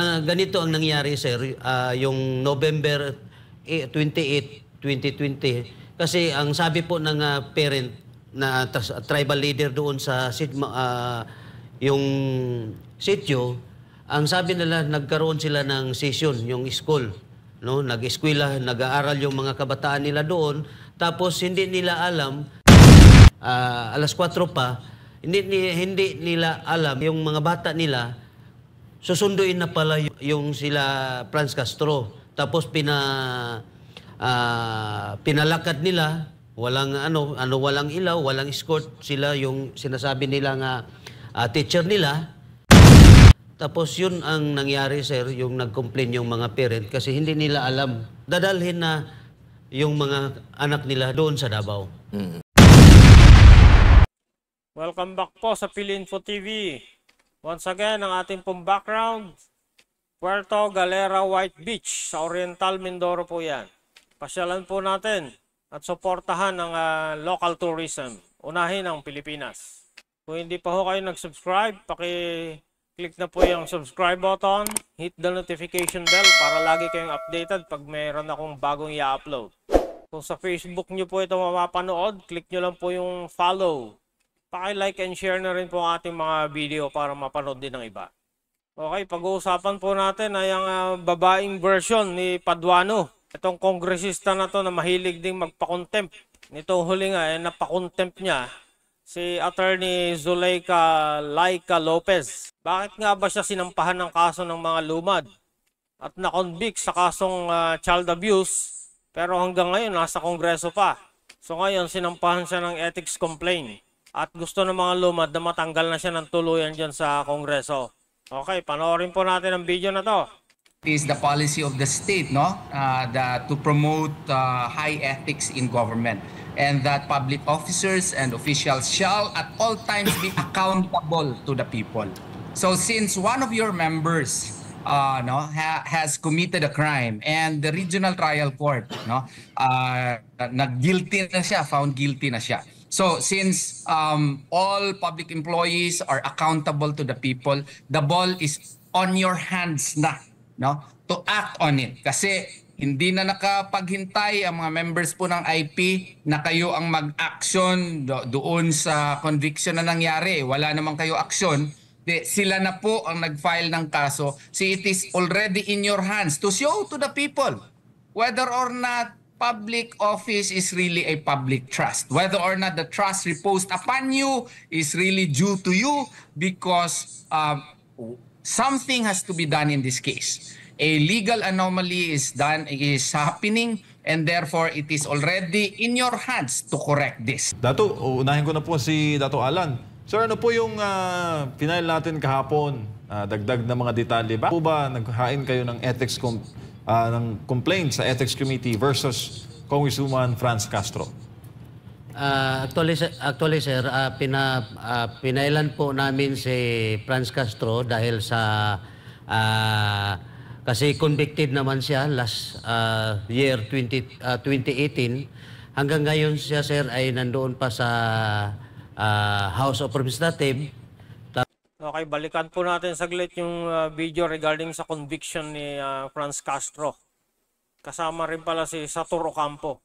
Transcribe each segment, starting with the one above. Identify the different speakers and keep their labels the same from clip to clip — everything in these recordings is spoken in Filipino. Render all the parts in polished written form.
Speaker 1: Ganito ang nangyari, sir, yung November 28, 2020. Kasi ang sabi po ng parent na tribal leader doon sa yung sitio, ang sabi nila nagkaroon sila ng session, yung school. No, nag-eskwela, nag-aaral yung mga kabataan nila doon. Tapos hindi nila alam, alas 4 pa, hindi nila alam yung mga bata nila susunduin na pala yung sila Franz Castro. Tapos pinalakad nila, walang walang ilaw, walang escort sila yung sinasabi nila nga teacher nila. Tapos yun ang nangyari, sir, yung nag-complain yung mga parent kasi hindi nila alam. Dadalhin na yung mga anak nila doon sa Davao.
Speaker 2: Welcome back po sa Philinfo TV. Once again, ang ating pong background, Puerto Galera White Beach sa Oriental Mindoro po yan. Pasyalan po natin at suportahan ang local tourism. Unahin ang Pilipinas. Kung hindi pa ho kayo nag-subscribe, paki-click na po yung subscribe button, hit the notification bell para lagi kayong updated pag mayroon akong bagong i-upload. Kung sa Facebook nyo po ito mapapanood, click nyo lang po yung follow. Paki-like and share na rin po ang ating mga video para mapanood din ng iba. Okay, pag-uusapan po natin ay ang babaeng version ni Paduano. Itong kongresista na to na mahilig ding magpa-contempt. Nitong huli nga, napakontempt niya si Attorney Zuleika Laika Lopez. Bakit nga ba siya sinampahan ng kaso ng mga lumad at na-convict sa kasong child abuse pero hanggang ngayon nasa kongreso pa? So ngayon sinampahan siya ng ethics complaint. At gusto ng mga lumad na matanggal na siya ng tuluyan dyan sa Kongreso. Okay, panoorin po natin ang video na to.
Speaker 3: It is the policy of the state, no, to promote high ethics in government, and that public officers and officials shall at all times be accountable to the people. So since one of your members has committed a crime and the regional trial court nag-guilty na siya, found guilty na siya. So since all public employees are accountable to the people, the ball is on your hands na, no, to act on it. Kasi hindi na nakapaghintay ang mga members po ng IP na kayo ang mag-action doon sa conviction na nangyari. Wala naman kayo action. Sila na po ang nag-file ng kaso. So it is already in your hands to show to the people whether or not public office is really a public trust. Whether or not the trust reposed upon you is really due to you because something has to be done in this case. A legal anomaly is happening and therefore it is already in your hands to correct this.
Speaker 4: Dato, unahin ko na po si Dato Alan. Sir, ano po yung final natin kahapon? Dagdag na mga detalye. Bakit po ba naghain kayo ng ethics ng complaint sa Ethics Committee versus Congresswoman Franz Castro?
Speaker 1: Actually, sir, pinailan po namin si Franz Castro dahil sa kasi convicted naman siya last year 2018. Hanggang ngayon siya, sir, ay nandoon pa sa House of Representatives.
Speaker 2: Okay, balikan po natin saglit yung video regarding sa conviction ni Franz Castro. Kasama rin pala si Satur Ocampo.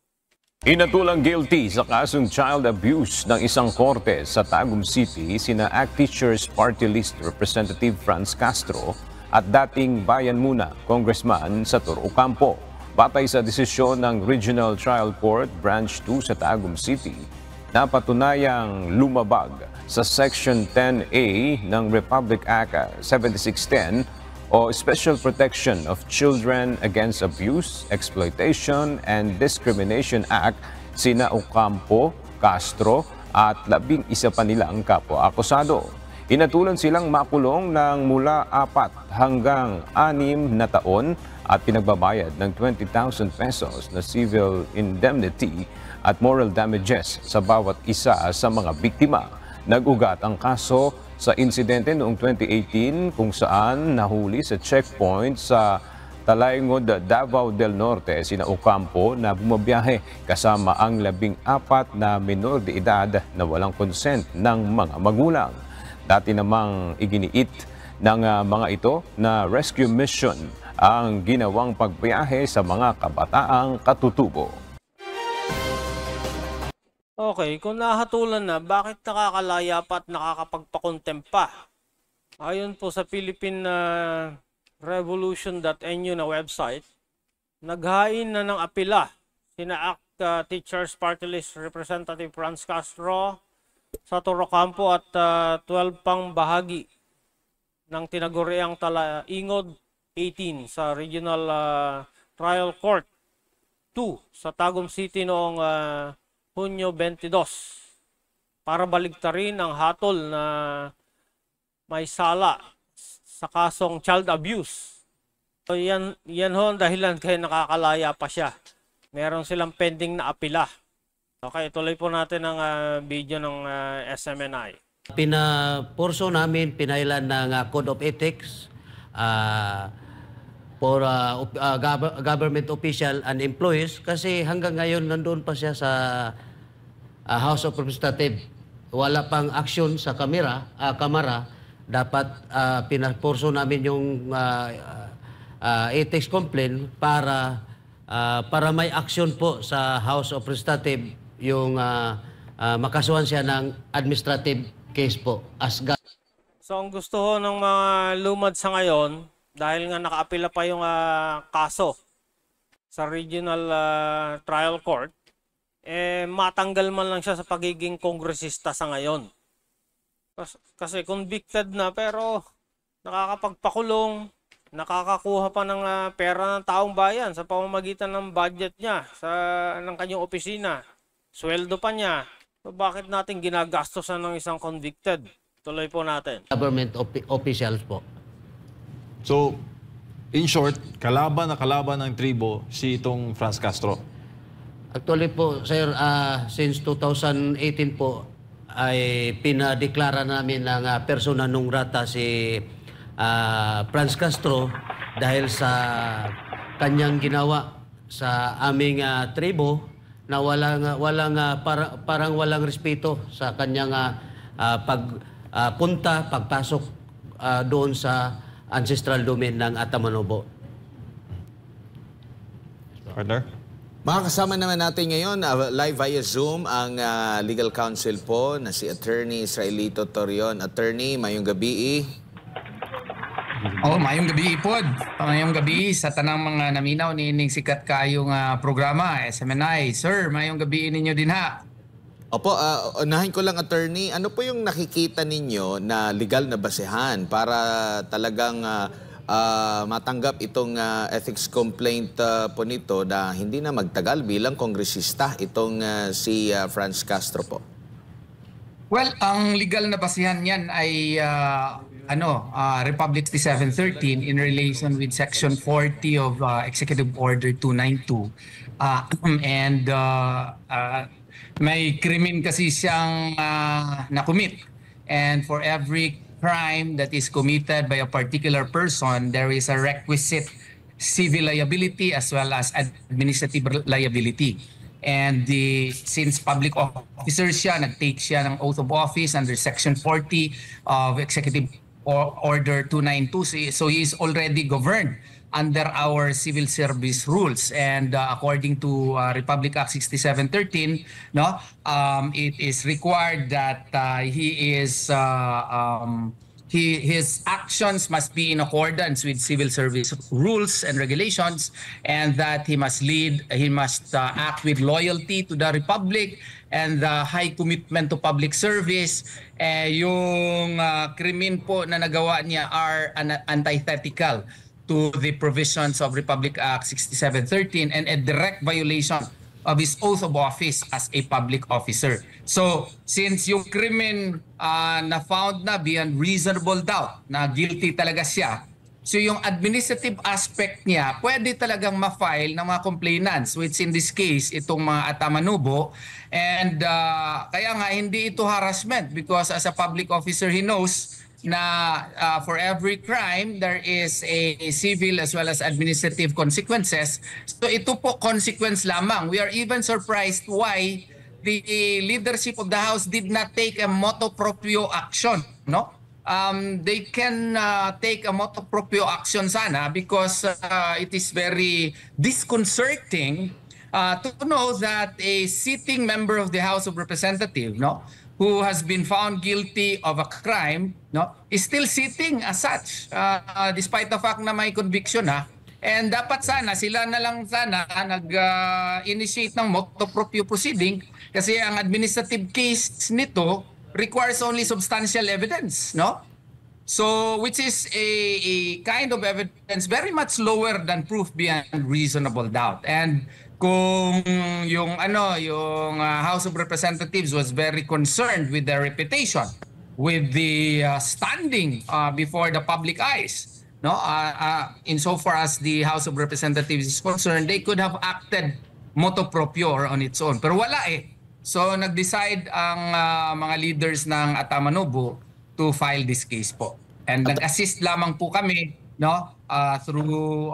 Speaker 5: Inatulang guilty sa kasong child abuse ng isang korte sa Tagum City sina ACT Teachers Party List Representative Franz Castro at dating Bayan Muna Congressman Satur Ocampo. Batay sa desisyon ng Regional Trial Court Branch 2 sa Tagum City, napatunayang lumabag sa Section 10A ng Republic Act 7610 o Special Protection of Children Against Abuse, Exploitation, and Discrimination Act sina Ocampo, Castro at 11 pa nilang kapwa-akusado. Inatulan silang makulong ng mula 4 hanggang 6 na taon at pinagbabayad ng 20,000 pesos na civil indemnity at moral damages sa bawat isa sa mga biktima. Nag-ugat ang kaso sa insidente noong 2018 kung saan nahuli sa checkpoint sa Talaingod, Davao del Norte sina Ocampo na bumabiyahe kasama ang 14 na menor de edad na walang consent ng mga magulang. Dati namang iginiit ng mga ito na rescue mission ang ginawang pagbiyahe sa mga kabataang katutubo.
Speaker 2: Okay, kung nahatulan na, bakit nakakalaya pa at nakakapagpakontempt pa? Ayon po sa Philippine Revolution.nu na website, naghain na ng apela sina ACT Teachers Party List Representative Franz Castro sa Torocampo at 12 pang bahagi ng tinaguriang Ingod 18 sa Regional Trial Court 2 sa Tagum City noong Hunyo 22 para baligtarin ang hatol na may sala sa kasong child abuse. So yan ho ang dahilan kaya nakakalaya pa siya. Meron silang pending na apila. Okay, tuloy po natin ang video ng SMNI.
Speaker 1: Pinapurso namin, pinailan ng Code of Ethics for government official and employees kasi hanggang ngayon nandoon pa siya sa House of Representatives. Wala pang action sa kamera. Dapat pinapurso namin yung ethics complaint para may action po sa House of Representatives yung makasuhan siya ng administrative case po.
Speaker 2: So ang gusto ho ng mga lumad sa ngayon, dahil nga nakaapila pa yung kaso sa Regional Trial Court, matanggal man lang siya sa pagiging kongresista sa ngayon. Kasi convicted na pero nakakapagpakulong, nakakakuha pa ng pera ng taong bayan sa pamamagitan ng budget niya ng kanyang opisina. Sweldo pa niya. So bakit natin ginagastosan ng isang convicted? Tuloy po natin.
Speaker 1: Government officials po.
Speaker 4: So, in short, kalaban ng tribo si itong Franz Castro.
Speaker 1: Actually po, sir, since 2018 po, ay pinadeklara namin ng persona non grata si Franz Castro dahil sa kanyang ginawa sa aming tribo na parang walang respeto sa kanyang pagpasok doon sa ancestral domain ng Atamanobo.
Speaker 4: Partner?
Speaker 6: Makakasama naman natin ngayon live via Zoom ang legal counsel po na si Attorney Israelito Torion. Attorney, mayong gabi.
Speaker 3: Mayong gabi po. Mayong gabi sa tanang mga naminaw ni ining sikat kayong programa, SMNI. Sir, mayong gabi ninyo din ha.
Speaker 6: Opo, unahin ko lang, Attorney. Ano po yung nakikita ninyo na legal na basehan para talagang matanggap itong ethics complaint po nito na hindi na magtagal bilang kongresista itong si Franz Castro po?
Speaker 3: Well, ang legal na basihan niyan ay Republic 6713 in relation with Section 40 of Executive Order 292. May krimen kasi siyang na-commit. And for every crime that is committed by a particular person, there is a requisite civil liability as well as administrative liability. And since public officer siya, nag-take siya ng oath of office under Section 40 of Executive Order 292, so he is already governed under our civil service rules. And according to Republic Act 6713, it is required that his actions must be in accordance with civil service rules and regulations, and that he must act with loyalty to the Republic and the high commitment to public service. Yung krimen po na nagawa niya are antithetical to the provisions of Republic Act 6713 and a direct violation of his oath of office as a public officer. So, since yung krimen na found na beyond reasonable doubt na guilty talaga siya, so yung administrative aspect niya, pwede talagang ma-file ng mga complainants, which in this case, itong mga Atamanobo. And kaya nga, hindi ito harassment because as a public officer, he knows na for every crime, there is a civil as well as administrative consequences. So ito po consequence lamang. We are even surprised why the leadership of the House did not take a motu proprio action, they can take a motu proprio action sana, because it is very disconcerting to know that a sitting member of the House of Representatives, no, who has been found guilty of a crime, no, is still sitting as such, despite the fact na may conviction na. And dapat sana sila na lang sana nag-initiate ng motu proprio proceeding, kasi ang administrative case nito requires only substantial evidence, no? So, which is a kind of evidence very much lower than proof beyond reasonable doubt. And kung yung House of Representatives was very concerned with their reputation, with the standing before the public eyes, no, insofar as the House of Representatives is concerned, they could have acted motu proprio or on its own. Pero wala eh. So nag-decide ang mga leaders ng Atamanubo to file this case po. And nag-assist lamang po kami, no, through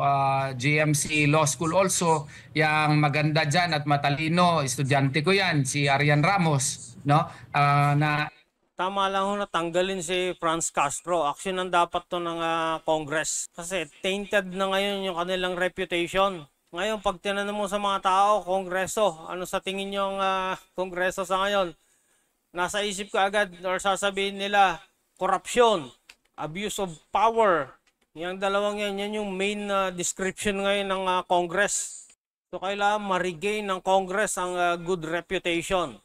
Speaker 3: GMC Law School also. Yang maganda dyan at matalino, estudyante ko yan, si Arian Ramos, no, na
Speaker 2: Tama lang ho na tanggalin si Franz Castro. Action ang dapat to ng Congress. Kasi tainted na ngayon yung kanilang reputation. Ngayon, pag tinanong mo sa mga tao, Kongreso, ano sa tingin nyo ang Kongreso sa ngayon? Nasa isip ko agad or sasabihin nila, korupsyon, abuse of power. Yung dalawang yan yung main description ngayon ng Congress. So kailangan ma-regain ng Congress ang good reputation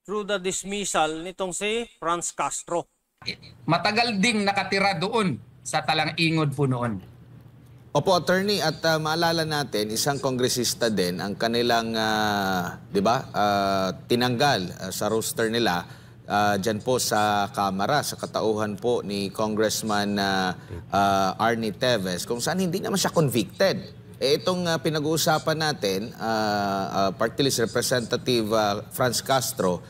Speaker 2: through the dismissal nitong si Franz Castro.
Speaker 3: matagal ding nakatira doon sa Talang-Ingod po noon.
Speaker 6: Opo, attorney, at maalala natin, isang kongresista din ang kanilang, di ba, tinanggal sa roster nila dyan po sa Kamara, sa katauhan po ni Congressman Arnie Teves, kung saan hindi naman siya convicted. Itong pinag-uusapan natin, Party List Representative Franz Castro,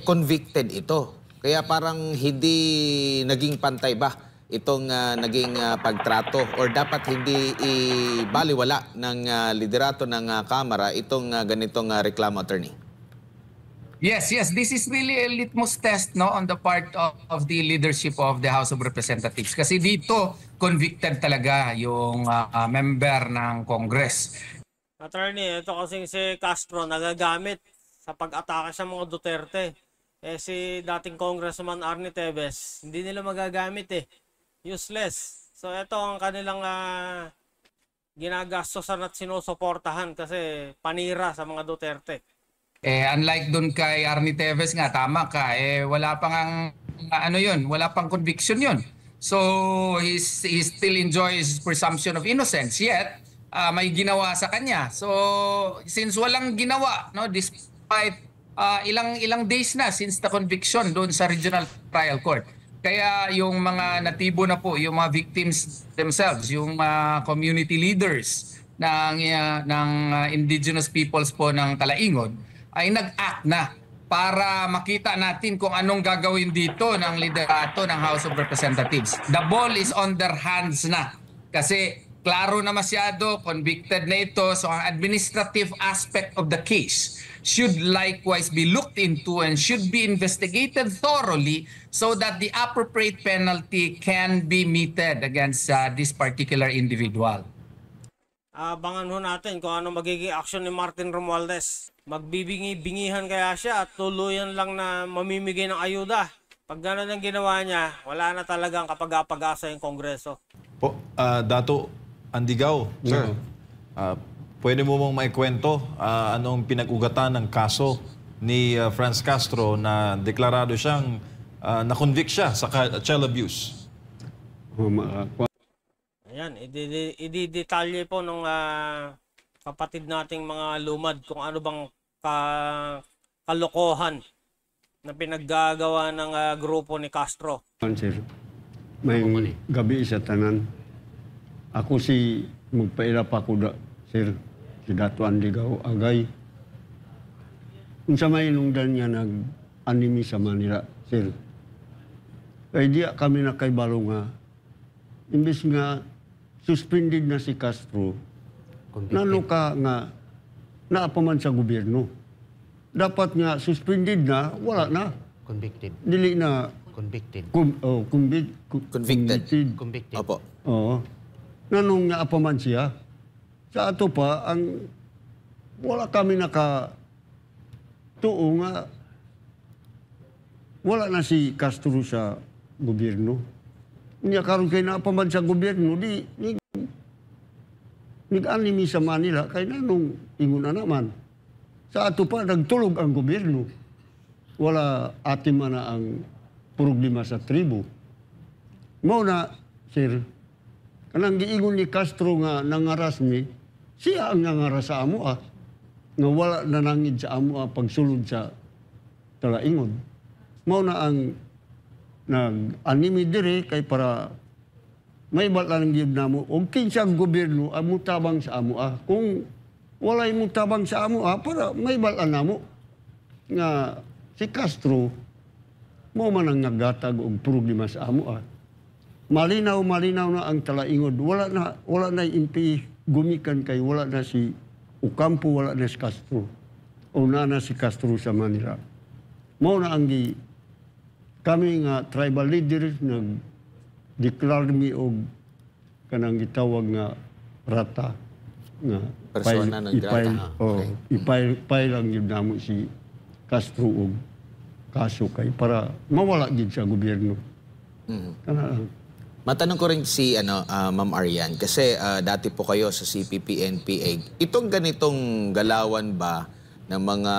Speaker 6: convicted ito. Kaya parang hindi naging pantay ba itong naging pagtrato, or dapat hindi ibaliwala ng liderato ng Kamara itong ganitong reklamo, attorney?
Speaker 3: Yes, this is really a litmus test, no, on the part of the leadership of the House of Representatives. Kasi dito, convicted talaga yung member ng Congress.
Speaker 2: Attorney, ito kasing si Castro nagagamit sa pag-atake sa mga Duterte. Si dating Congressman Arnie Teves, hindi nila magagamit Useless. So ito ang kanilang ginagastosan at sinusuportahan kasi panira sa mga Duterte.
Speaker 3: Unlike dun kay Arnie Teves nga, tama ka, wala pang wala pang conviction yun. So he still enjoys presumption of innocence, yet may ginawa sa kanya. So since walang ginawa, no, despite ilang days na since the conviction doon sa Regional Trial Court, kaya yung mga natibo na po, yung mga victims themselves, yung community leaders ng indigenous peoples po ng Talang-Ingod, ay nag-act na para makita natin kung anong gagawin dito ng liderato ng House of Representatives. The ball is on their hands na. Kasi klaro na masyado, convicted na ito. So ang administrative aspect of the case should likewise be looked into and should be investigated thoroughly so that the appropriate penalty can be meted against this particular individual.
Speaker 2: Abangan ho natin kung ano magiging action ni Martin Romualdez. Magbibingi-bingihan kaya siya at tuluyan lang na mamimigay ng ayuda. Pag gano'n ang ginawa niya, wala na talagang kapag-apag-asa yung Kongreso.
Speaker 4: Po, Dato Andigaw, sir. Pwede mo mong maikwento anong pinag-ugatan ng kaso ni Franz Castro na deklarado siyang na-convict siya sa child abuse?
Speaker 2: Ayan, i-detalye po ng kapatid nating mga lumad kung ano bang kalokohan na pinaggagawa ng grupo ni Castro.
Speaker 7: Sir, may gabi sa tanan. Ako si magpairap ako sir, si Dato Andigaw Agay. Unsa may nungdan niya nag-anime sa Manila, sir. Kaya di kami nakaibalo nga, imbis nga suspended na si Castro, nano ka nga naapaman sa gobyerno. Dapat nga suspended na, wala na.
Speaker 1: Convicted.
Speaker 7: Dili na
Speaker 1: Convicted.
Speaker 6: Convicted.
Speaker 1: Convicted.
Speaker 6: Opo.
Speaker 7: Oo. Nanong naapaman siya. Sa ato pa, wala kami tuo nga wala na si Castro sa gobyerno. Niya karon kay naapaman sa gobyerno, nag-animi sa Manila, kay nanong ingon na naman. Sa ato pa, nagtulog ang gobyerno. Wala atim na ang problema sa tribo. Mao na, sir, kanang giingon ni Castro nga nangaras ni, siya ang nangaras sa amo nga wala nanangid sa amo pagsulod sa talaingod. Mao na ang nag-animi dire kay para may balang gyud namo og kinsa ang gobyerno ang mutabang sa amo kung walay mutabang sa amo para may balan namo nga si Castro mao man ang naggatag og problema sa amo malinaw na ang talaingod wala na impi gumikan kay wala na si Ocampo, wala na si Castro o na si Castro sa Manila. Mao na ang kami nga tribal leaders nag-declare mi og kanang gitawag nga rata nga
Speaker 6: Persona non grata.
Speaker 7: Ipay lang yun namo si Castro og kaso kay para mawala gid sa gobyerno. Kana lang.
Speaker 6: Matanong ko rin si Ma'am Arian, kasi dati po kayo sa CPP-NPA. Itong ganitong galawan ba ng mga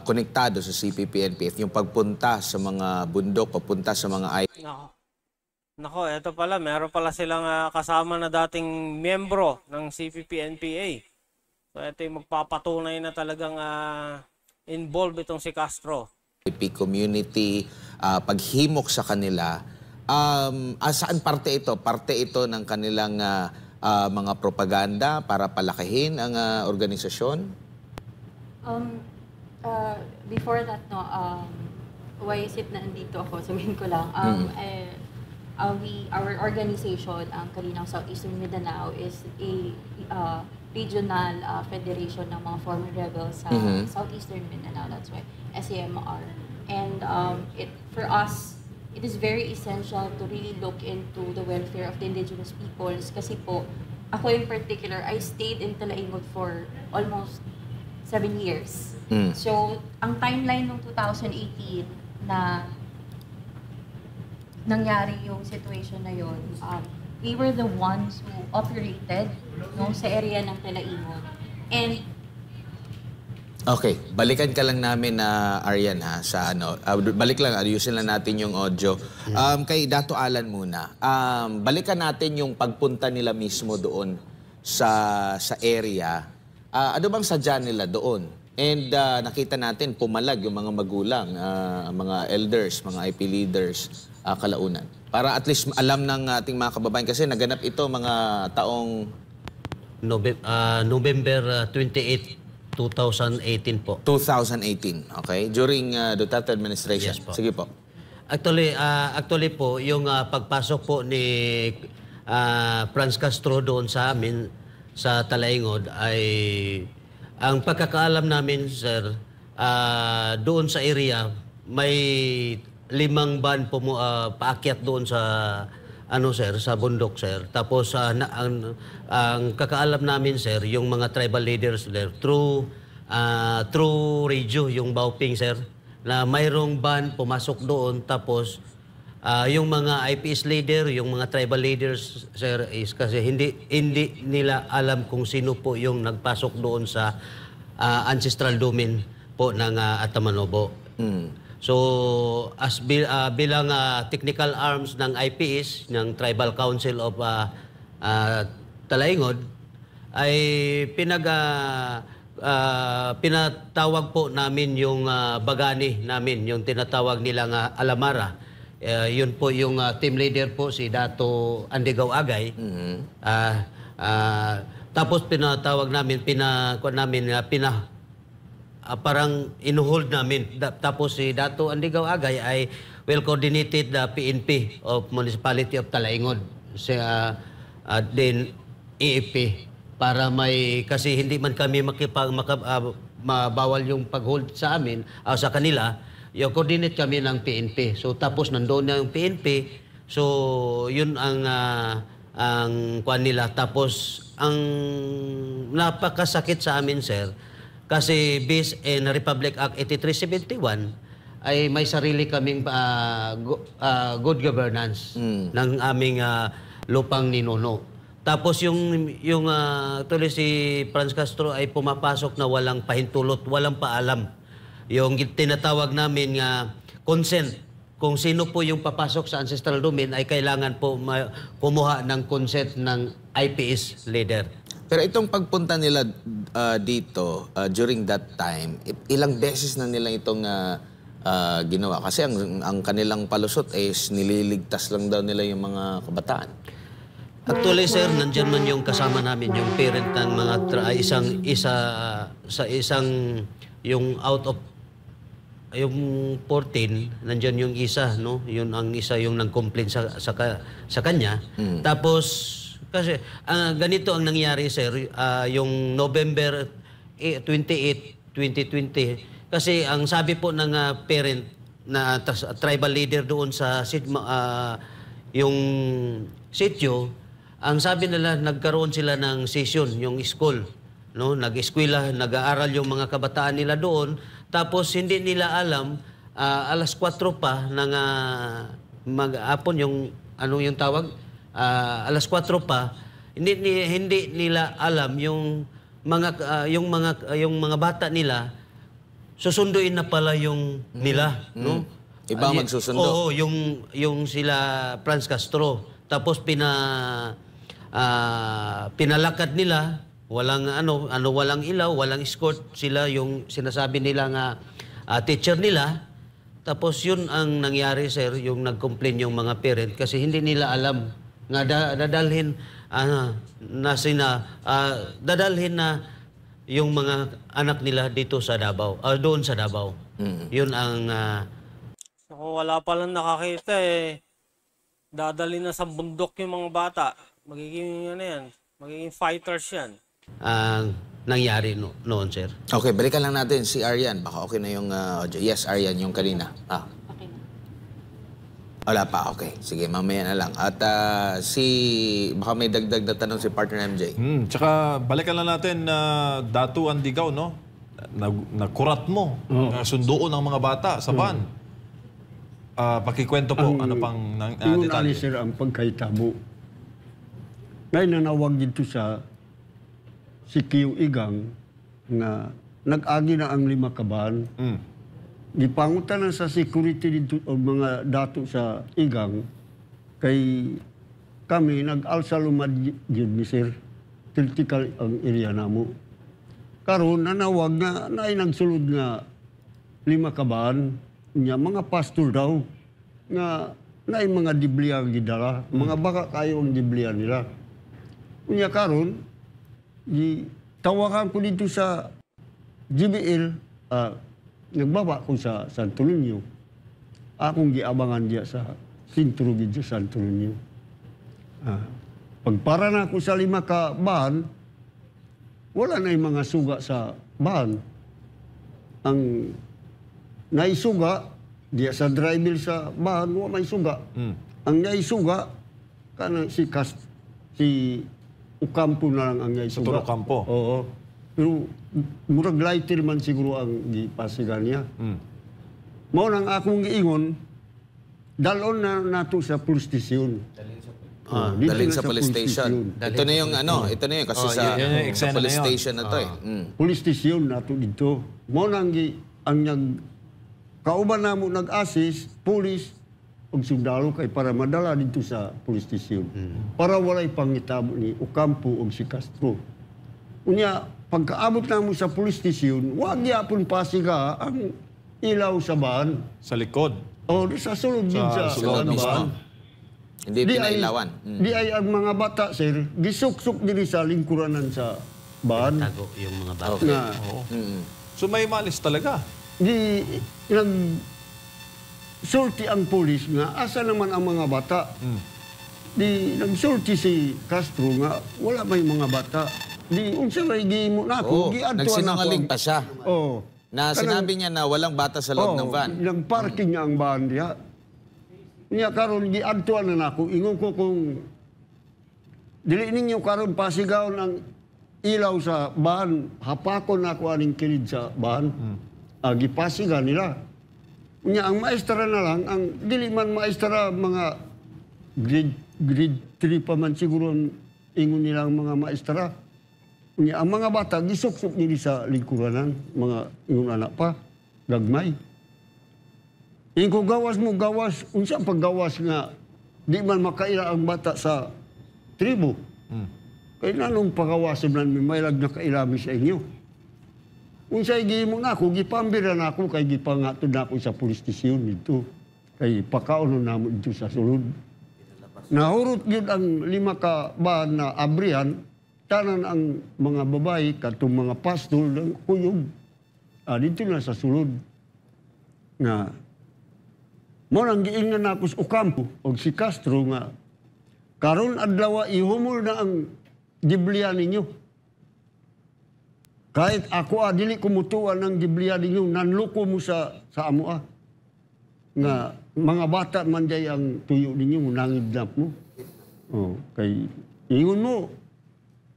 Speaker 6: konektado sa CPP-NPF, yung pagpunta sa mga bundok, papunta sa mga
Speaker 2: Nako, eto pala, meron pala silang kasama na dating miyembro ng CPP-NPA. So ito yung magpapatunay na talagang involved itong si Castro.
Speaker 6: CPP community, paghimok sa kanila. Saan parte ito? Parte ito ng kanilang mga propaganda para palakihin ang organisasyon?
Speaker 8: Before that, why is it na andito ako? Sabihin ko lang. Our organization, Kalinaw Southeastern Mindanao, is a regional federation ng mga former rebels sa Southeastern Mindanao. That's why SAMR. And for us, it is very essential to really look into the welfare of the indigenous peoples. Kasi po, ako in particular, I stayed in Talaingod for almost 7 years. So, ang timeline ng 2018 na nangyari yung situation na yun, we were the ones who operated sa area ng Talaingod. And
Speaker 6: okay, balikan ka lang namin na Arian sa balik lang, ayusin lang natin yung audio. Kay Dato Alan muna. Balikan natin yung pagpunta nila mismo doon sa area. Ano bang sadya nila doon? And nakita natin pumalag yung mga magulang, mga elders, mga IP leaders, kalaunan. Para at least alam ng ating mga kababayan kasi naganap ito mga taong
Speaker 1: November 28, 2018 po.
Speaker 6: 2018, okay? During Duterte administration.
Speaker 1: Yes po.
Speaker 6: Sige po.
Speaker 1: Actually po, yung pagpasok po ni Franz Castro doon sa amin, sa Talaingod, ay ang pagkakaalam namin, sir, doon sa area, may 5 van po paakyat doon sa sir, sa bundok, sir. Tapos ang kakaalam namin, sir, yung mga tribal leaders there through radio, yung Bauping, sir, na mayroong ban pumasok doon. Tapos yung mga IPS leader, yung mga tribal leaders, sir, is kasi hindi nila alam kung sino po yung nagpasok doon sa ancestral domain po ng Atamanobo. So, as bilang technical arms ng IPS, ng Tribal Council of Talaingod, ay pinatawag po namin yung bagani namin, yung tinatawag nilang Alamara. Yun po yung team leader po, si Dato Andigaw Agay. Tapos pinatawag namin, parang inuhold namin. Tapos si Dato Andigaw Agay ay well-coordinated the PNP of Municipality of Talaingod. Then EFP. Para kasi hindi man kami mabawal yung pag-hold sa amin, sa kanila. yung coordinate kami ng PNP. So tapos nandoon na yung PNP. So yun ang kuan nila. Tapos ang napakasakit sa amin, sir, kasi based in Republic Act 8371 ay may sarili kaming good governance ng aming lupang ninuno. Tapos yung tuloy si Franz Castro ay pumapasok na walang pahintulot, walang paalam. Yung tinatawag namin nga consent. Kung sino po yung papasok sa ancestral domain ay kailangan po kumuha ng consent ng IPS leader.
Speaker 6: Pero itong pagpunta nila dito during that time, ilang beses na nila itong ginawa? Kasi ang kanilang palusot is nililigtas lang daw nila yung mga kabataan.
Speaker 1: Actually, sir, nandyan man yung kasama namin, yung parent ng mga yung out of yung 14, nandyan yung isa, no? Yun ang isa yung nag-complain sa kanya. Tapos, kasi ganito ang nangyari, sir, yung November 28, 2020, kasi ang sabi po ng parent na tribal leader doon sa yung sitio, ang sabi nila, nagkaroon sila ng session, yung school, no? Nag-eskwela, nag-aaral yung mga kabataan nila doon. Tapos hindi nila alam, alas 4 pa ng mag-apon yung yung tawag, alas 4 pa, hindi nila alam yung mga bata nila susunduin na pala yung nila, no?
Speaker 6: Iba magsusundo.
Speaker 1: Oo, yung sila Franz Castro. Tapos pinalakad nila. Walang walang ilaw, walang escort, sila yung sinasabi nila nga teacher nila. Tapos yun ang nangyari, sir, yung nag-complain yung mga parent kasi hindi nila alam nga dadalhin na yung mga anak nila dito sa Davao, doon sa Davao. Yun ang
Speaker 2: So, wala pa lang nakakita dadali na sa bundok yung mga bata. Magiging magiging fighters yan.
Speaker 1: Nangyari noon, sir.
Speaker 6: Okay, balikan lang natin si Arian. Baka okay na yung audio. Yes, Arian, yung kanina.
Speaker 8: Okay na.
Speaker 6: Wala pa, okay. Sige, mamaya na lang. At baka may dagdag na tanong si partner MJ.
Speaker 4: Tsaka balikan lang natin Datu Andigaw, no? Nakurat mo, sundoon ng mga bata sa van. Pakikwento po, ano pang detalye?
Speaker 7: Sir, ang pagkaitabo. Ngayon nanawag dito sa si Kiyo Igang na nag-agi na ang 5 kaban. Gipangutan na sa security dito o mga dato sa Igang kay kami nag-alsa lumad yun ni sir. Critical ang area namo. Karon nanawag na ay nagsulod nga 5 kaban nya mga pastor daw nga naay mga dibliya gidala. Mga baka kayo ang dibliya nila. Unya karon tawagan ko dito sa GBL, nagbaba ko sa Santo Niño. Akong giabangan diya sa sintro dito sa Santo Niño. Pagpara na ako sa 5 ka bahan, wala na yung mga suga sa bahan. Ang naisuga, diya sa driver sa bahan, wala may suga. Ang naisuga, kana si Ukampo na lang ang ngay suga.
Speaker 4: Sa Ukampo?
Speaker 7: Oo. Pero murag lighter man siguro ang gipasigan niya. Mao nang akong giingon, dalon na nato sa police station.
Speaker 6: Dalhin sa police station. Ito na yung ito na yung kasi sa police station na to
Speaker 7: Police station nato dito. Mao nang kauban namo nag-assist, police, og sundalo kay para madala dito sa police station. Para walay pangitabo ni Ocampo og si Castro. Unya, pagkaabot namo sa police station, wag gyapon pasiga ang ilaw sa van.
Speaker 4: Sa likod?
Speaker 7: O, sa sulod din sa
Speaker 6: mismo. Hindi pinailawan.
Speaker 7: Di ay ang mga bata, sir, gisuksok diri sa lingkuranan sa van.
Speaker 1: Tago yung mga bata.
Speaker 4: So may malis talaga?
Speaker 7: Sulti ang polis nga, asa naman ang mga bata? Nagsulti si Castro nga, wala may mga bata. Unsa may gihimo na ako, giadtuan
Speaker 6: nagsinungaling pa siya. Na sinabi niya na walang bata sa loob ng van.
Speaker 7: Nag-parking niya ang van diya. Niya karon giadtuan na nako. Ingon ko kung dili ninyo karon pasigaw ng ilaw sa van, hapakon nako aning kilid sa van. Gipasigan nila. Nya ang maestra na lang, ang dili man maestra mga grade 3 pa man siguro ang ingon nila ang mga maestra. Nya ang mga bata gisuksok nila sa lingkuranan, mga ingon anak pa, gagmay. Ingko gawas mo gawas, unsa paggawas nga di man makaila ang bata sa tribo. Kay nanong pagawasan man may lag na kailami sa inyo. Unsay gihimo nako gipambira nako kay gipangatod nako sa pulis stasyon dito. Kay pakaon namo dito sa sulod. Nahurot gyud ang 5 ka bahan na abrihan, tanan ang mga babae katong mga pastol ng kuyog. Dito na sa sulod. Nga mo nang giingnan nako sa Ocampo og si Castro nga karon adlaw ihumol na ang giblian ninyo. Kahit ako dili ko mutuan ng giblian ninyo, nanluko mo sa amo Nga mga bata man day ang tuyo ninyo, nangidnap mo. Kay ingon mo,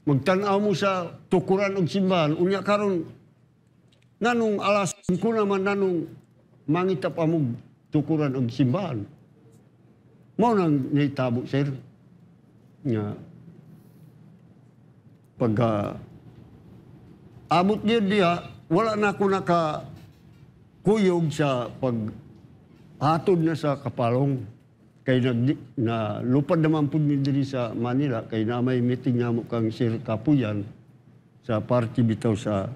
Speaker 7: magtanaw mo sa tukuran og simbahan, unya karon nanong alas ko naman nanong mangita pa mo tukuran og simbahan. Mao nang nahitabo, sir. Nga pagka abot yun diya, wala na ako nakakuyog sa paghatod na sa kapalong. Kay na lupad naman po diri sa Manila, kay na may meeting nga mo kang Sir Kapuyan sa party bitaw sa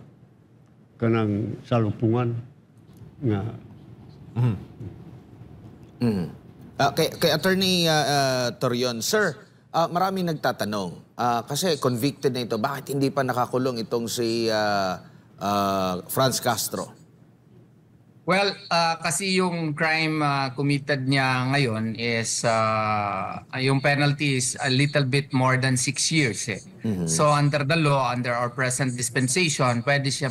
Speaker 7: kanang salupungan. Nga.
Speaker 6: Kay Attorney Torion, Sir, maraming nagtatanong. Kasi convicted na ito, bakit hindi pa nakakulong itong si Franz Castro?
Speaker 3: Well, kasi yung crime committed niya ngayon is, yung penalty is a little bit more than 6 years. So under the law, under our present dispensation, pwede siya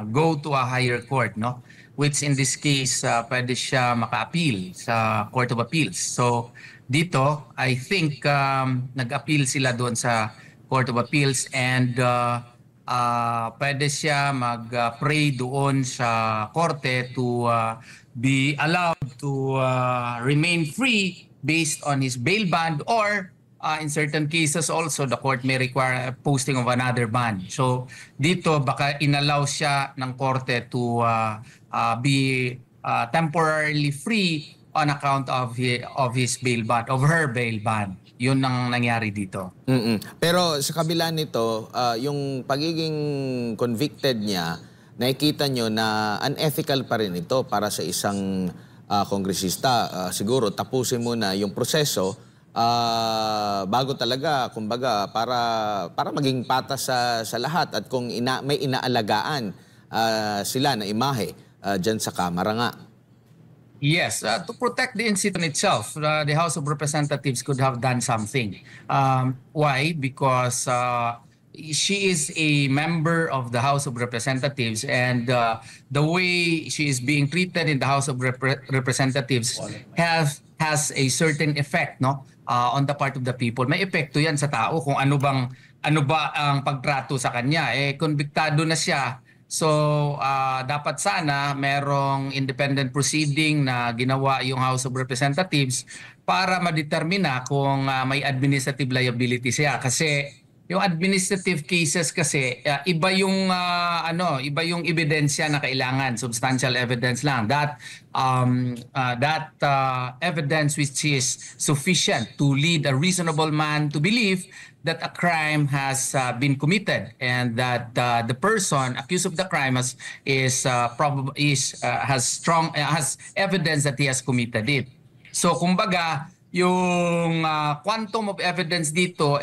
Speaker 3: go to a higher court, no? Which in this case, pwede siya maka-appeal sa Court of Appeals. So dito, I think nag-appeal sila doon sa Court of Appeals and pwede siya mag-pray doon sa korte to be allowed to remain free based on his bail bond, or in certain cases also the court may require a posting of another bond. So dito baka inallow siya ng korte to be temporarily free on account of his bail bond, of her bail bond. Yun ang nangyari dito.
Speaker 6: Pero sa kabila nito, yung pagiging convicted niya, nakikita nyo na unethical pa rin ito para sa isang kongresista. Siguro tapusin muna yung proseso bago talaga, kumbaga, para maging patas sa lahat. At kung may inaalagaan sila na imahe dyan sa Kamara nga.
Speaker 3: Yes, to protect the institution itself, the House of Representatives could have done something. Why? Because she is a member of the House of Representatives, and the way she is being treated in the House of Representatives has a certain effect, no, on the part of the people. May epekto yan sa tao kung ano ba ang pagtrato sa kanya. Konbiktado na siya. So, dapat sana merong independent proceeding na ginawa yung House of Representatives para madetermina kung may administrative liability siya. Kasi yung administrative cases kasi iba yung ebidensya na kailangan, substantial evidence lang. That evidence which is sufficient to lead a reasonable man to believe that a crime has been committed, and that the person accused of the crime has evidence that he has committed it. So kumbaga, yung quantum of evidence dito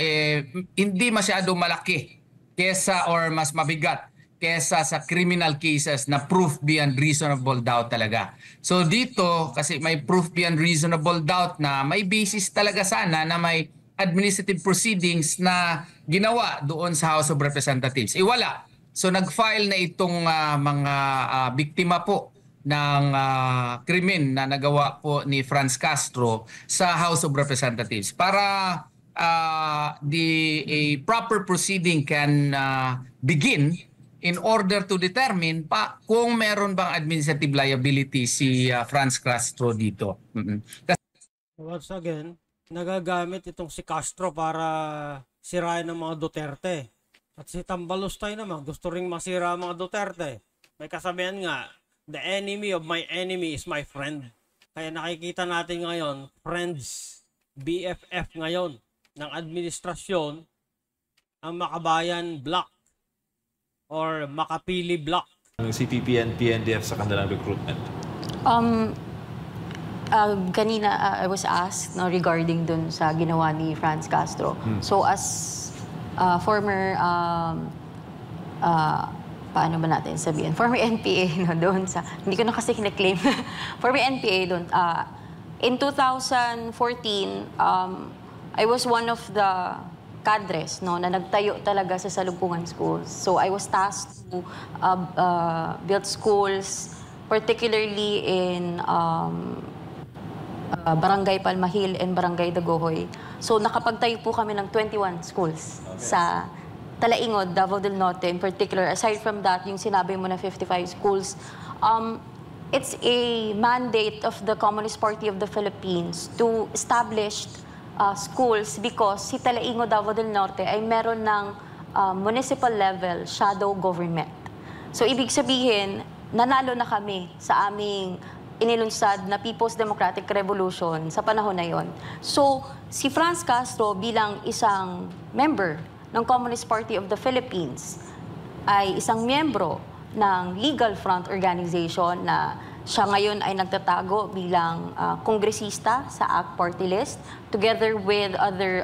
Speaker 3: hindi masyado malaki kesa or mas mabigat kesa sa criminal cases na proof beyond reasonable doubt talaga. So dito kasi may proof beyond reasonable doubt na may basis talaga sana na may administrative proceedings na ginawa doon sa House of Representatives. Wala. So nag-file na itong mga biktima po ng krimen na nagawa po ni Franz Castro sa House of Representatives para a proper proceeding can begin in order to determine pa kung meron bang administrative liability si Franz Castro dito.
Speaker 2: Once again, nagagamit itong si Castro para sirain ng mga Duterte. At si Tambalustay naman, gusto ring masira ang mga Duterte. May kasabihan nga, the enemy of my enemy is my friend. Kaya nakikita natin ngayon, friends, BFF ngayon, ng administrasyon, ang Makabayan Block or Makapili Block.
Speaker 4: Ang CPP and PNDF sa kanilang recruitment.
Speaker 8: Kanina I was asked regarding dun sa ginawa ni Franz Castro. So as former paano ba natin sabihin? Former NPA doon sa hindi ko na kasi kina-claim. Former NPA doon in 2014 I was one of the cadres na nagtayo talaga sa Salumpungan schools. So I was tasked to build schools, particularly in Barangay Palmahil and Barangay Dagohoy. So nakapagtayo po kami ng 21 schools sa Talaingod, Davao del Norte in particular. Aside from that, yung sinabi mo na 55 schools, it's a mandate of the Communist Party of the Philippines to establish schools because si Talaingod, Davao del Norte ay meron ng municipal level shadow government. So ibig sabihin, nanalo na kami sa aming inilunsad na People's Democratic Revolution sa panahon na yon. So si Franz Castro bilang isang member ng Communist Party of the Philippines ay isang miyembro ng Legal Front Organization na siya ngayon ay nagtatago bilang kongresista sa ACT Party List together with other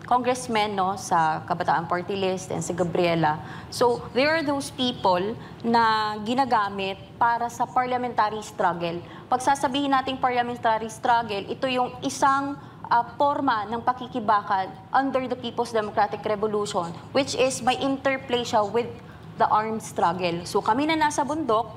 Speaker 8: congressmen sa Kabataan Party List and sa Gabriela. So there are those people na ginagamit para sa parliamentary struggle. Pag sasabihin nating parliamentary struggle, ito yung isang forma ng pakikibakal under the People's Democratic Revolution, which is may interplay siya with the armed struggle. So kami na nasa bundok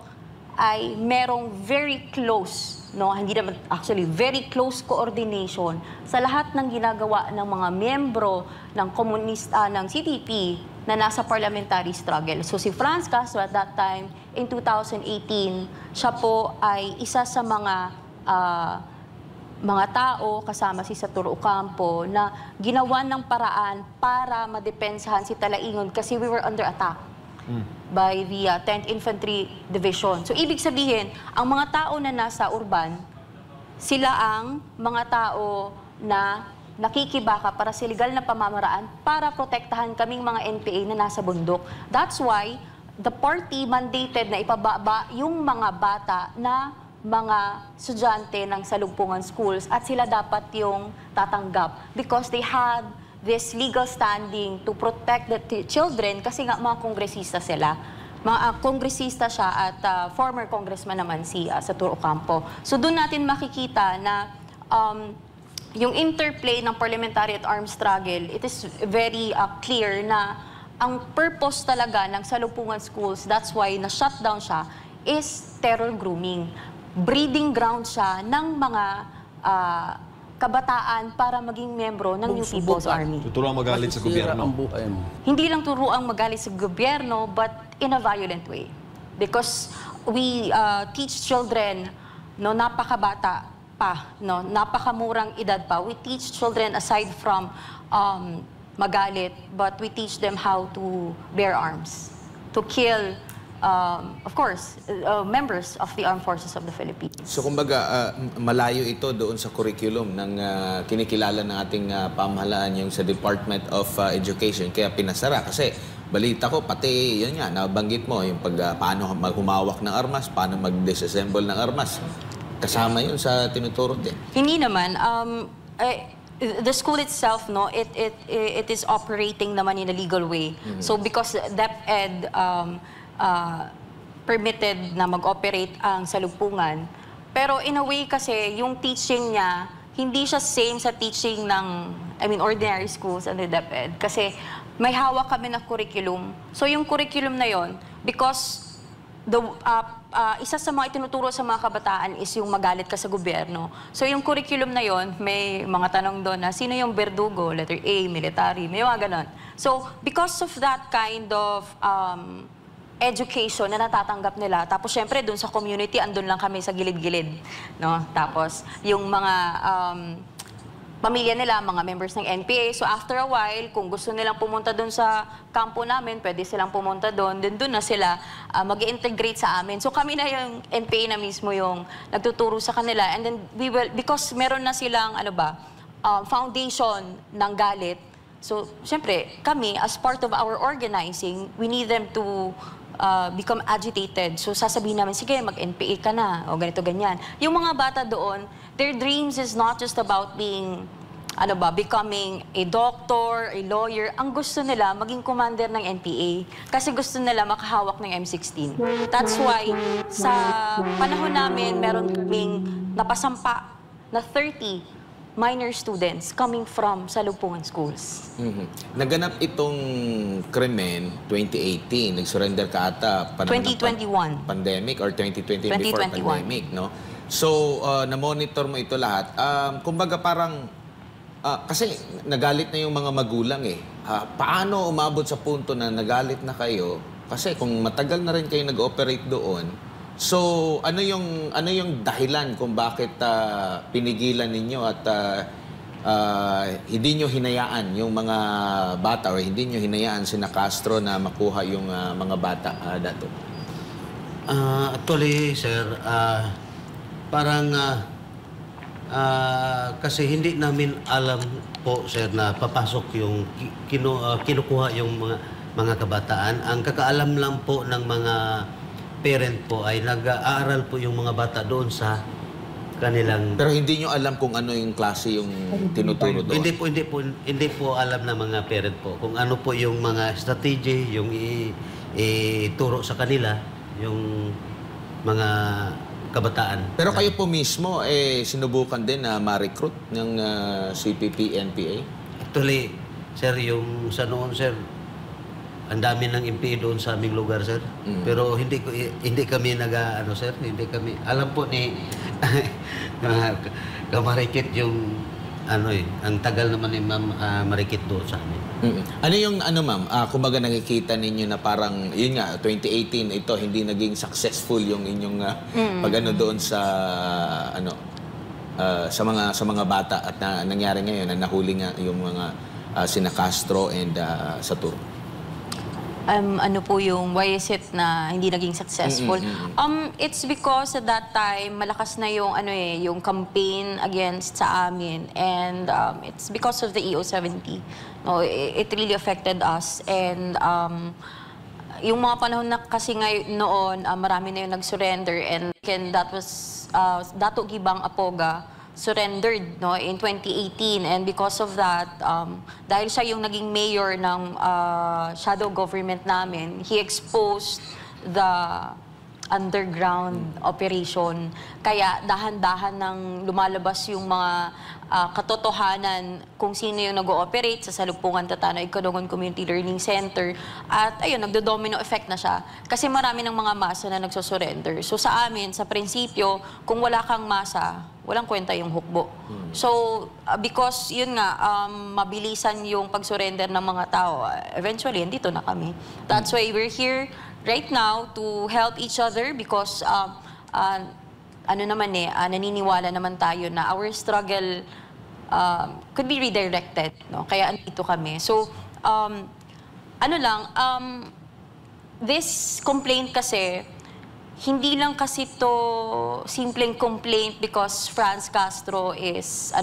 Speaker 8: ay merong very close, hindi naman actually, very close coordination sa lahat ng ginagawa ng mga miyembro ng komunista ng CDP na nasa parliamentary struggle. So si Franz Castro at that time, in 2018, siya po ay isa sa mga tao kasama si Saturo Ocampo na ginawan ng paraan para madepensahan si Talaingod kasi we were under attack by the 10th Infantry Division. So ibig sabihin, ang mga tao na nasa urban, sila ang mga tao na nakikibaka para sa legal na pamamaraan para protektahan kaming mga NPA na nasa bundok. That's why the party mandated na ipababa yung mga bata na mga estudyante ng Salumpungan schools at sila dapat yung tatanggap because they had this legal standing to protect the children kasi nga mga kongresista sila. Mga kongresista siya at former congressman naman si Saturo Ocampo. So doon natin makikita na yung interplay ng parliamentary at armed struggle, it is very clear na ang purpose talaga ng Salumpungan schools, that's why na-shutdown siya, is terror grooming. Breeding ground siya ng mga kabataan para maging membro ng New People's Army.
Speaker 4: Tuturuan magalit sa gobyerno.
Speaker 8: Hindi lang turuang magalit sa gobyerno, but in a violent way. Because we teach children, napakabata pa, napakamurang edad pa. We teach children aside from magalit, but we teach them how to bear arms, to kill of course, members of the Armed Forces of the Philippines.
Speaker 6: So kumbaga, malayo ito doon sa curriculum ng kinikilala ng ating pamahalaan yung sa Department of Education. Kaya pinasara kasi balita ko, pati yun nga, nabanggit mo, yung paano humawak ng armas, paano mag-disassemble ng armas. Kasama yun sa tinuturo din.
Speaker 8: Hindi naman. The school itself, it is operating naman in a legal way. So because DepEd permitted na mag-operate ang Salumpungan. Pero in a way kasi, yung teaching niya, hindi siya same sa teaching ng, ordinary schools under DepEd. Kasi
Speaker 9: may hawak kami na curriculum. So yung curriculum na yon, because isa sa mga itinuturo sa mga kabataan is yung magalit ka sa gobyerno. So yung curriculum na yon, may mga tanong doon na sino yung berdugo, letter A, military, may mga ganon. So because of that kind of education na natatanggap nila, tapos syempre doon sa community, andun lang kami sa gilid-gilid, no? Tapos yung mga pamilya nila, mga members ng NPA. So after a while, kung gusto nilang pumunta doon sa kampo namin, pwede silang pumunta doon. Doon na sila mag-integrate sa amin. So kami na yung NPA na mismo yung nagtuturo sa kanila. And then we will, because meron na silang foundation ng galit. So syempre, kami as part of our organizing, we need them to become agitated. So sasabihin namin, sige, mag-NPA ka na, o ganito, ganyan. Yung mga bata doon, their dreams is not just about being, becoming a doctor, a lawyer. Ang gusto nila, maging commander ng NPA. Kasi gusto nila makahawak ng M16. That's why, sa panahon namin, meron kaming napasampa na 30 minor students coming from Salugpungan schools.
Speaker 6: Naganap itong krimen 2018. Nag-surrender ka ata.
Speaker 9: 2021.
Speaker 6: Pandemic or 2020 before pandemic, no? So, na-monitor mo ito lahat. Kumbaga parang, kasi nagalit na yung mga magulang eh. Paano umabot sa punto na nagalit na kayo? Kasi kung matagal na rin kayo nag-operate doon, so ano yung dahilan kung bakit pinigilan ninyo at hindi nyo hinayaan yung mga bata or hindi nyo hinayaan sina Castro na makuha yung mga bata, Dato?
Speaker 1: Actually, sir, parang kasi hindi namin alam po, sir, na papasok yung kinukuha yung mga kabataan. Ang kakaalam lang po ng mga parent po ay nag-aaral po yung mga bata doon sa kanilang...
Speaker 6: Pero hindi nyo alam kung ano yung klase yung tinuturo doon?
Speaker 1: Hindi po alam ng mga parent po kung ano po yung mga strategy, yung ituro sa kanila, yung mga kabataan.
Speaker 6: Pero kayo po mismo, sinubukan din na ma-recruit ng CPP-NPA?
Speaker 1: Actually, sir, yung sa noon, sir, ang dami ng NPA doon sa aming lugar, sir. Pero hindi kami sir, hindi kami. Alam po ni Kamarikit yung ang tagal naman ni Ma'am Marikit doon sa amin.
Speaker 6: Ano yung ma'am, kumbaga nakikita ninyo na parang, yun nga, 2018 ito, hindi naging successful yung inyong doon sa sa mga bata at nangyari ngayon na nahuli nga yung mga sina Castro and Satur.
Speaker 9: Why is it na hindi naging successful? It's because at that time, malakas na yung, yung campaign against sa amin. And it's because of the EO70. No, it really affected us. And yung mga panahon na kasi ngayon noon, marami na yung nag-surrender. And that was Dato Gibang Apoga surrendered in 2018, and because of that, dahil siya yung naging mayor ng shadow government namin, he exposed the underground operation. Kaya dahan-dahan nang lumalabas yung mga katotohanan kung sino yung nag-ooperate sa Salugpungan Tatanoy Kadungon Community Learning Center. At ayun, nagdo-domino effect na siya. Kasi marami ng mga masa na nagsusurrender. So sa amin, sa prinsipyo, kung wala kang masa, walang kwenta yung hukbo. So, because yun nga, mabilisan yung pag-surrender ng mga tao, eventually, andito na kami. That's why we're here right now to help each other because naniniwala naman tayo na our struggle could be redirected. No? Kaya andito kami. So, this complaint kasi, hindi lang kasi to simpleng complaint because Franz Castro is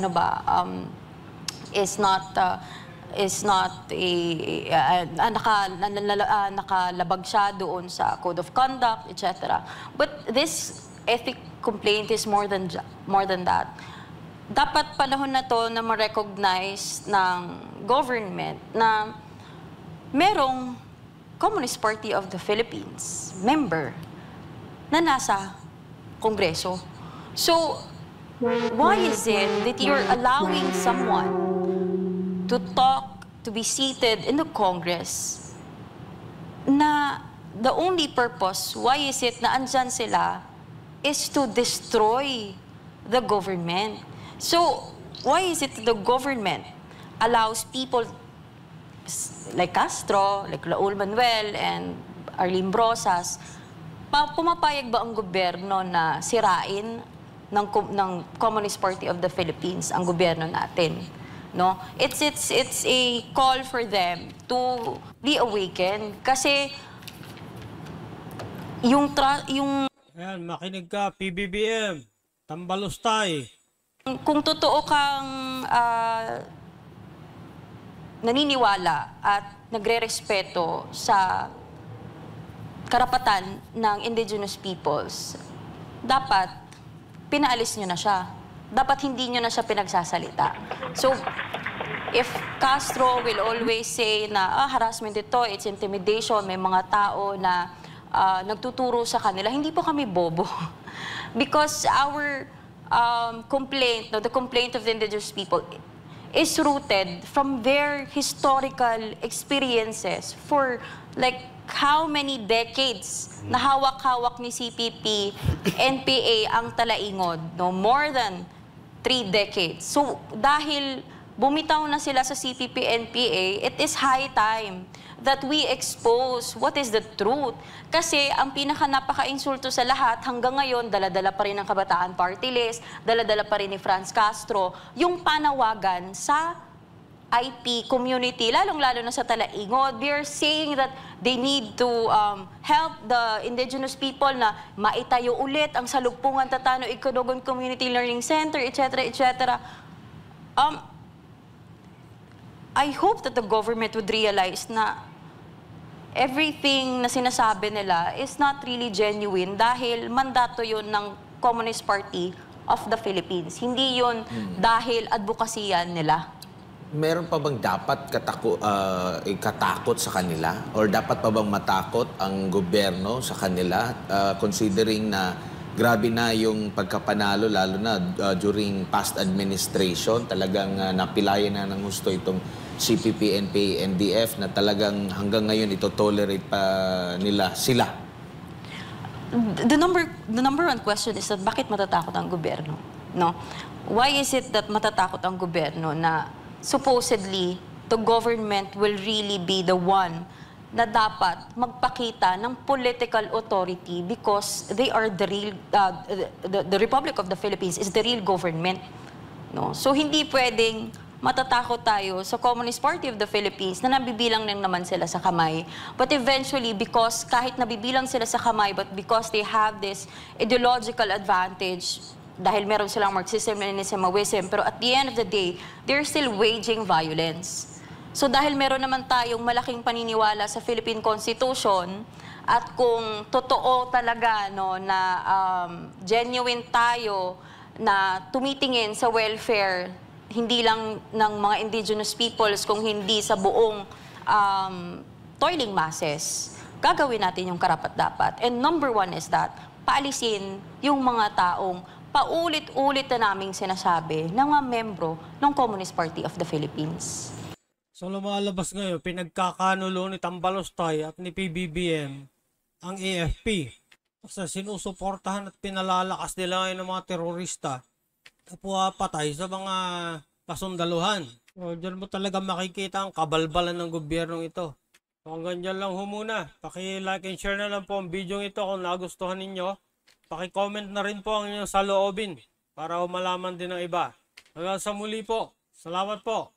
Speaker 9: nakalabag siya doon sa Code of Conduct, etc. But this ethic complaint is more than that. Dapat panahon na to na ma-recognize ng government na merong Communist Party of the Philippines member na nasa Kongreso. So, why is it that you're allowing someone to talk to to be seated in the Congress na the only purpose, why is it na andyan sila, is to destroy the government. So, why is it the government allows people like Castro, like Raul Manuel, and Arlene Brosas, pumapayag ba ang gobyerno na sirain ng Communist Party of the Philippines ang gobyerno natin? No? It's a call for them to be awakened kasi yung
Speaker 2: Ayan, makinig ka, PBBM, Tambalustay.
Speaker 9: kung totoo kang naniniwala at nagrerespeto sa karapatan ng indigenous peoples, dapat pinaalis nyo na siya. Dapat hindi nyo na siya pinagsasalita. So, if Castro will always say na harassment ito, it's intimidation, may mga tao na nagtuturo sa kanila, hindi po kami bobo. Because our complaint, the complaint of the indigenous people is rooted from their historical experiences for like how many decades na hawak-hawak ni CPP, NPA ang Talaingod, no? More than 3 decades. So, dahil bumitaw na sila sa CPP, NPA, it is high time that we expose what is the truth. Kasi ang pinaka-napaka-insulto sa lahat, hanggang ngayon, dala-dala pa rin ng Kabataan Party List, dala-dala pa rin ni Franz Castro, yung panawagan sa IP community, lalong-lalo na sa Talaingod. They're saying that they need to help the indigenous people na maitayo ulit ang Salugpungan Tatano Ikonogon Community Learning Center, etc., etc. I hope that the government would realize na everything na sinasabi nila is not really genuine dahil mandato yun ng Communist Party of the Philippines. Hindi yun dahil advokasya nila.
Speaker 6: Meron pa bang dapat katakot sa kanila? Or dapat pa bang matakot ang gobyerno sa kanila? Considering na grabe na yung pagkapanalo, lalo na during past administration, talagang napilayan na ng gusto itong CPP, NPA, NDF na talagang hanggang ngayon ito-tolerate pa nila sila.
Speaker 9: The number one question is that bakit matatakot ang gobyerno? No? Why is it that matatakot ang gobyerno na supposedly the government will really be the one na dapat magpakita ng political authority because they are the real, the Republic of the Philippines is the real government. No? So hindi pwedeng matatakot tayo sa Communist Party of the Philippines na nabibilang lang naman sila sa kamay. But eventually, because kahit nabibilang sila sa kamay, but because they have this ideological advantage, dahil meron silang Marxism-Leninism, Maoism, pero at the end of the day, they're still waging violence. So dahil meron naman tayong malaking paniniwala sa Philippine Constitution, at kung totoo talaga no, na genuine tayo na tumitingin sa welfare, hindi lang ng mga indigenous peoples, kung hindi sa buong toiling masses, gagawin natin yung karapat-dapat. And number one is that, paalisin yung mga taong paulit-ulit na naming sinasabi ng mga membro ng Communist Party of the Philippines.
Speaker 2: So lumalabas ngayon, pinagkakanulo ni Tambalustay at ni PBBM ang AFP. Kasi sinusuportahan at pinalalakas nila ngayon ng mga terorista na puwapatay sa mga kasundaluhan. So dyan mo talaga makikita ang kabalbalan ng gobyernong ito. So hanggang dyan lang ho muna. Paki-like and share na lang po ang video ito kung nagustuhan ninyo. Paki-comment na rin po ang inyong saloobin para malaman din ng iba. Hanggang sa muli po. Salamat po.